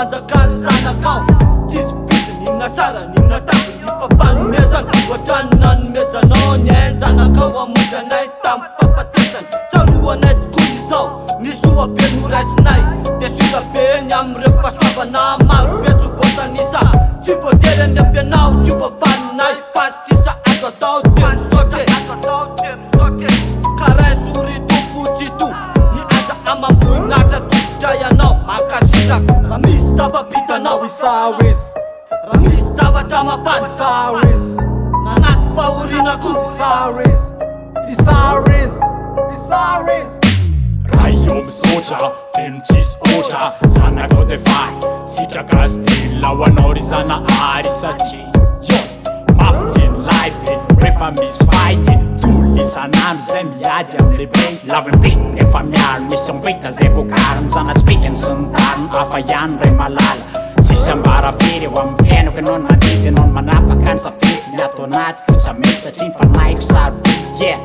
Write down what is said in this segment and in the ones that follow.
fanjakany zanakao tsisy biby nina sara nina taby ny fampanomezana ohatrany nanomezanao ny hainjanakao amonjy anay tamy fampatesany tsaroanay tokoa izao nisoa be noraisinay de sirabe ny amy reo fahasoavana marobe tsy voatanisa tsy voatery any ampianao tsy voavaninay fa sisa azo atao de misaotre karay sory tompotsito ny aza amamboinatra todray anao makasitraka raha misy zava-bitanao Isawiz, raha misy zavatra mafana Isawiz, nanaty fahorinako Isawiz, Isawiz, Isawiz. Raha io misotra feno tsisy otra zanakao zay fay sitraka style ho anao ry zanahary satria yo mafy ny life rehefa misy fight tolo isanandro zay miady amy lehibe lavim-bit efa miaro misy mivita zay vokariny zanaspikany sy ny tariny hafa ihany ray malala tsisy ambara fery eo amy fiainako anao ny mandidy anao ny manapaka ny safety ny atao anaty kotsa mety satria ny fanaiko sarobity yeah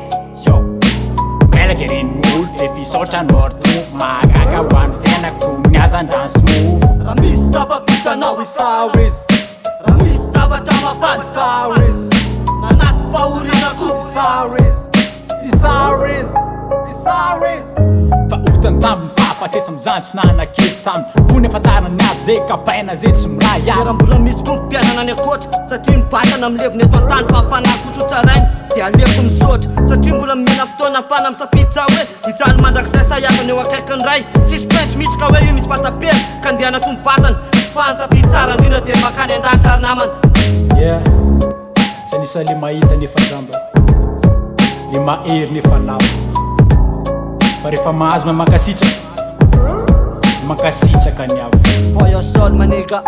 yo Melagin mood de fisotra nortu magaga one fena kunya zandan smooth raha misy zava-bitanao Isawiz, raha misy zavatra mafana Isawiz, nanaty fahorinako Isawiz, Isawiz, Isawiz. fa otany taminy fahafatesa mizany tsy nanakely taminy fony afantarana ny ady de kapaina zay tsy miray raha ihany mbola misy tompo-piainana any akoatra satria mivatana mileviny eto an-tany fa mifanako sotsarainy de aleko misotra satria mbola mihena fotoana afana misafidy za hoe hijaly mandrakizay sahiazana eo akaikiny ray tsisy pensy misy ka hoe io misy vatapela ka andehana tompo-batana fansafidy tsara indrindra de makany an-dahitra ary namana yeah tsy nisa le mahita nefa zamba le mahery nefa lava fa rehefa mahazo makasitraka ny avo voyasol maniga